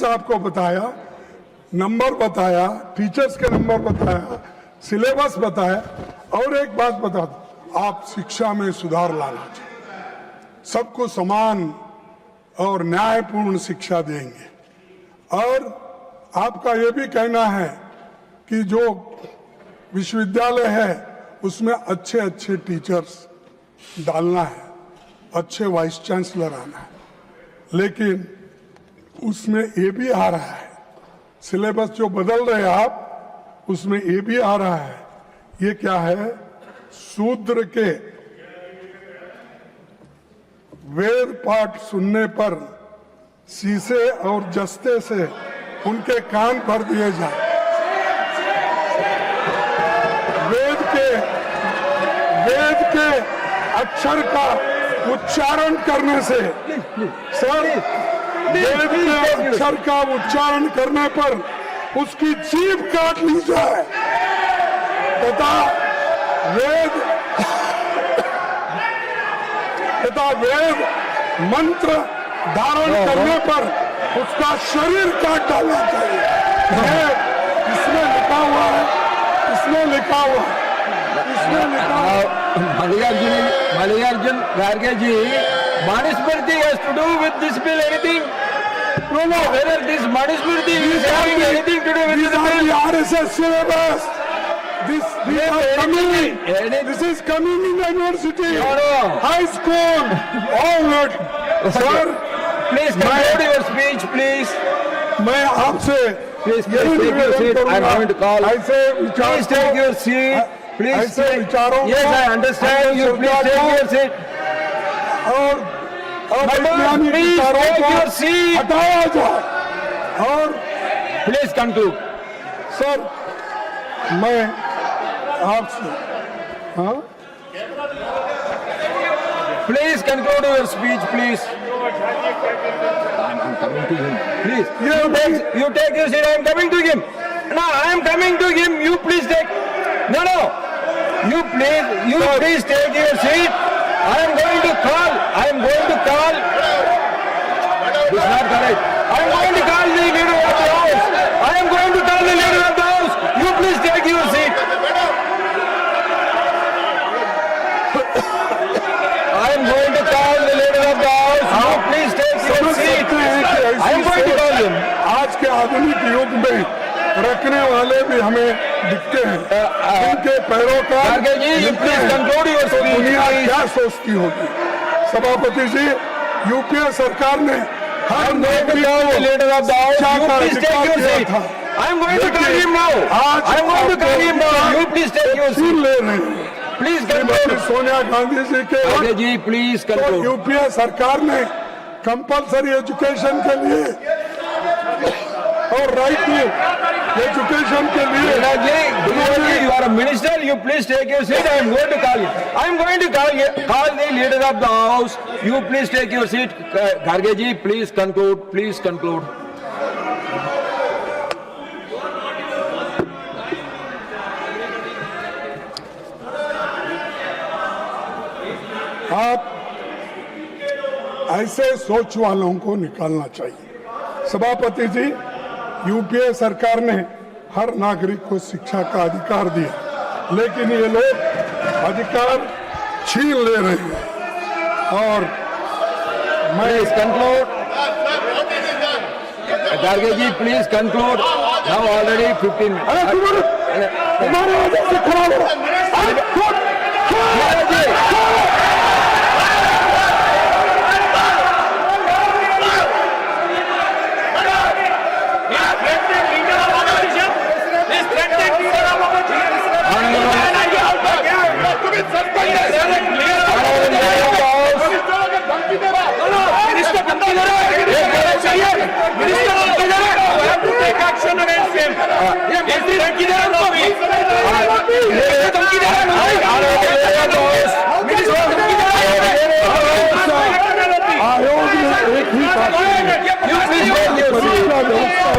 आपको बताया, नंबर बताया, टीचर्स के नंबर बताया, सिलेबस बताया। और एक बात बता दो, आप शिक्षा में सुधार लाना चाहिए, सबको समान और न्यायपूर्ण शिक्षा देंगे। और आपका ये भी कहना है कि जो विश्वविद्यालय है उसमें अच्छे अच्छे टीचर्स डालना है, अच्छे वाइस चांसलर आना है, लेकिन उसमें ये भी आ रहा है, सिलेबस जो बदल रहे हैं आप, उसमें ये भी आ रहा है। ये क्या है? शूद्र के वेद पाठ सुनने पर शीशे और जस्ते से उनके कान भर दिए जाए। वेद के अक्षर का उच्चारण करने से, सर, वेद के अक्षर का उच्चारण करने पर उसकी जीभ काट ली जाए तथा वेद मंत्र धारण करने पर उसका शरीर काट डालना चाहिए। ये इसमें लिखा हुआ है, इसमें लिखा हुआ है, इसमें लिखा हुआ है। Mallikarjun Kharge ji, Manusmriti has to do with this bill anything? No. Whether this Manusmriti is having anything to do with this bill? The RSS syllabus. This is coming in the university, high school, all that. Sir, please conclude your speech, please. मैं आपसे Please take your seat. I am going to call. Please take your seat. Please take. Yes, I understand. You please take your seat. और Please take your seat. हटाया जाए। और Please conclude. Sir, मैं आपसे, हाँ, Please conclude your speech, please. I'm coming to him. Please. You take your seat. I am coming to him. No, I am coming to him. You please take. No. You please take your seat. I am going to call. This is not correct. I am going to call the leader of the house. I am going to call the leader of the house. You please take your seat. I am going to call the leader of the house. You please take your seat. I am going to call him. आज के आधुनिक युग में रखने वाले भी हमें दिखते हैं, उनके पैरोकार। Kharge ji, you please conclude your speech. दुनिया क्या सोचती होगी? सभापति जी, यूपीए सरकार ने हर नागरिक को leader of the house. You please take your seat. I am going to call him now. I am going to call him now. You please take your seat. ले रहे हैं। Please conclude. सोनिया गांधी जी के Kharge ji, please तो conclude. UPA सरकार ने compulsory education के लिए और राइट टू एजुकेशन के लिए, You are a minister. You please take your seat. I am going to call you. I am going to call the leader of the house. You please take your seat. Kharge ji, please conclude. Please conclude. आप ऐसे सोच वालों को निकालना चाहिए। सभापति जी, UPA सरकार ने हर नागरिक को शिक्षा का अधिकार दिया, लेकिन ये लोग अधिकार छीन ले रहे हैं। और मैं Please conclude. Kharge ji, please conclude. Now already 15 minutes. अरे तुम्हारे वजह से खराब हो। Kharge ji.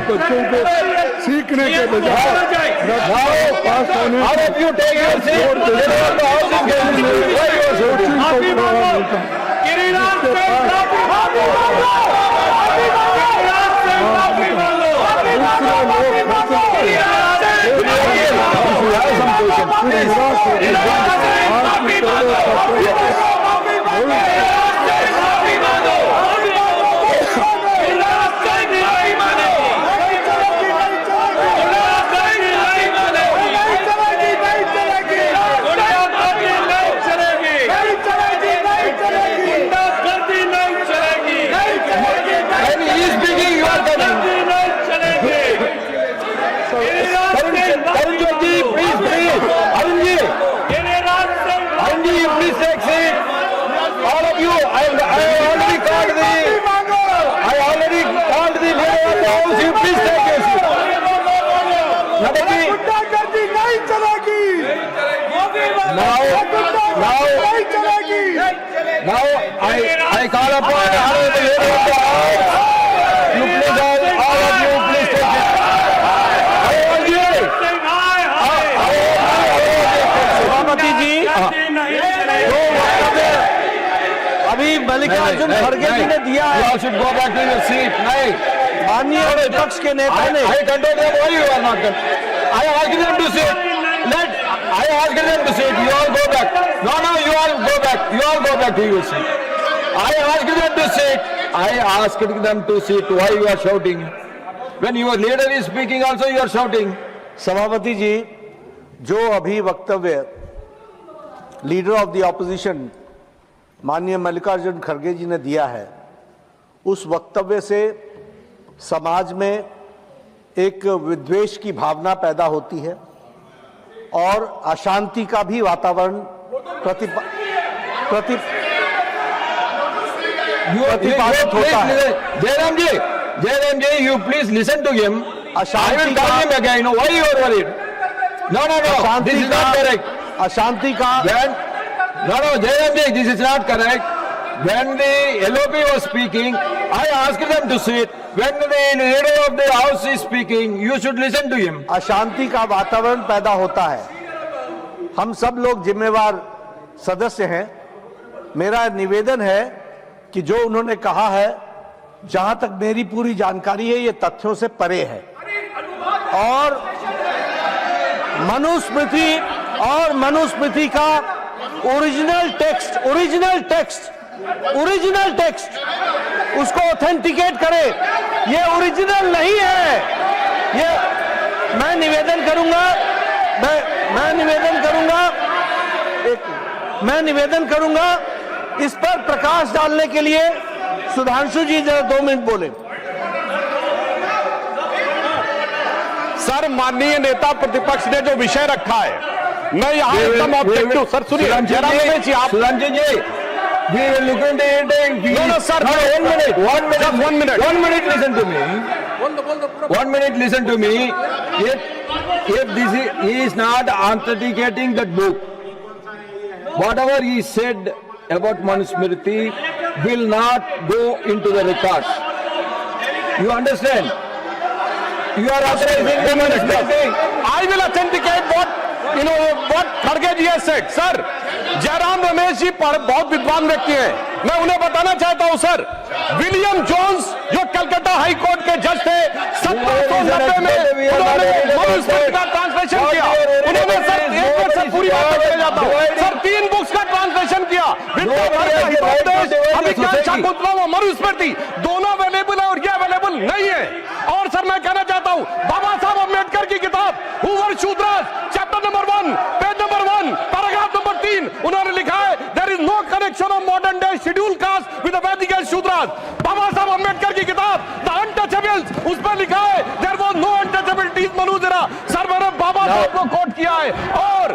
बच्चों को सीखने के बजाय पास होने Now I call upon Honorable Leader of the House. You please all of you please take it. सभापति जी, अभी मल्लिकार्जुन खड़गे जी ने दिया है, You all should go back to your seat. नहीं, माननीय विपक्ष के नेता ने I control them. Why you are not done? I asked them to sit. I asked them to sit. You all go back. No, you all go back. You all go back to your seat. I asked them to sit. I asked them to sit. Why you are shouting? When your leader is speaking, also you are shouting. सभापति जी, जो अभी वक्तव्य leader of the opposition माननीय मल्लिकार्जुन खड़गे जी ने दिया है, उस वक्तव्य से समाज में एक विद्वेष की भावना पैदा होती है और अशांति का भी वातावरण प्रतिपादित होता है। Jairam ji, you please listen to him. I will call him again. Why you are worried? No. This is not correct. अशांति का No, Jairam ji, this is not correct. When the LOP was speaking, I asked them to sit. When the leader of the house is speaking, you should listen to him. अशांति का वातावरण पैदा होता है। हम सब लोग जिम्मेवार सदस्य हैं। मेरा निवेदन है कि जो उन्होंने कहा है, जहां तक मेरी पूरी जानकारी है, ये तथ्यों से परे है और मनुस्मृति का ओरिजिनल टेक्स्ट उसको ऑथेंटिकेट करे। ये ओरिजिनल नहीं है। ये मैं निवेदन करूंगा इस पर प्रकाश डालने के लिए सुधांशु जी जरा 2 मिनट बोले। सर, माननीय नेता प्रतिपक्ष ने जो विषय रखा है, मैं यहाँ एकदम ऑब्जेक्टिव। सर सुनिए, सुधांशु जी, we will look into it and No, sir. No, 1 minute. 1 minute. Just 1 minute. 1 minute, listen to me. 1 minute, listen to me. If he is not authenticating that book, whatever he said about Manusmriti will not go into the records. You understand? You are authorizing the Manusmriti. I will authenticate what खड़गे ji has said. Sir, Jairam Ramesh ji बहुत विद्वान व्यक्ति हैं। मैं उन्हें बताना चाहता हूं सर, विलियम जोन्स जो कलकत्ता हाई कोर्ट के जज थे, 1790 में उन्होंने मनुस्मृति का ट्रांसलेशन किया। उन्होंने सर एक मिनट से पूरी बात करके जाता हूं सर, 3 बुक्स का ट्रांसलेशन किया। अभिज्ञान शाकुंतलम और मनुस्मृति दोनों अवेलेबल है और ये अवेलेबल नहीं है। और सर मैं कहना चाहता हूं, बाबा साहब अम्बेडकर की किताब who were Shudras chapter number 1 page number 1 paragraph number 3 उन्होंने लिखा है, there is no connection of modern day scheduled caste with the Vedic and Shudras. Baba Saheb Ambedkar की किताब द अनटचेबल्स, उस पर लिखा है देयर वाज नो अनटचेबिलिटीज मनुजरा। सर मैंने बाबा साहब को कोट किया है। और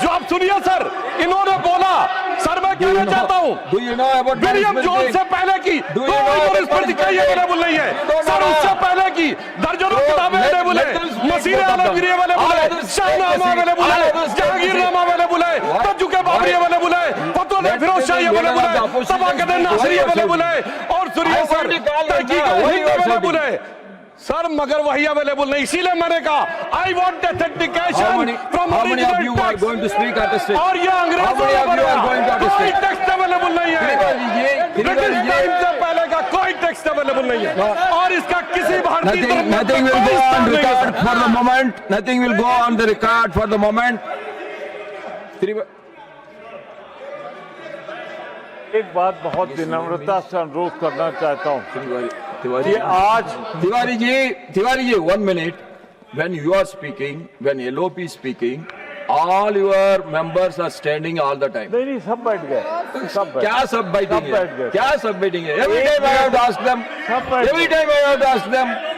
जो आप सुनिए सर, इन्होंने बोला, सर मैं कहना चाहता हूं, विलियम जोन्स से पहले की मनुस्मृति कहीं अवेलेबल नहीं है सर। उससे पहले की दर्जनों किताबें अवेलेबल है, मसीह आलमगीरी अवेलेबल है, शाहनामा अवेलेबल है, जहांगीरनामा अवेलेबल है, तजुके बाबरी अवेलेबल है, फतवा फिरोज शाही अवेलेबल है, तबाकत नासिरी अवेलेबल है। और सुनिए सर, तहकीक अवेलेबल है सर, मगर वही अवेलेबल नहीं। इसीलिए मैंने कहा I want authentication from original text. और ये अंग्रेजों ने बनाया, कोई टेक्स्ट अवेलेबल नहीं है। ब्रिटिश टाइम से पहले का कोई टेक्स्ट अवेलेबल नहीं है और इसका किसी भारतीय Nothing will go on record for the moment. Nothing will go on the record for the moment. एक बात बहुत विनम्रता से अनुरोध करना चाहता हूं तिवारी कि आज Tiwari ji, 1 minute. When you are speaking, when LOP is speaking, all your members are standing all the time. नहीं सब बैठ गए सब बैठ क्या सब बैठेंगे? सब बैठ गए। क्या सब बैठेंगे? Every time I have to ask them. सब बैठ Every time I have to ask them.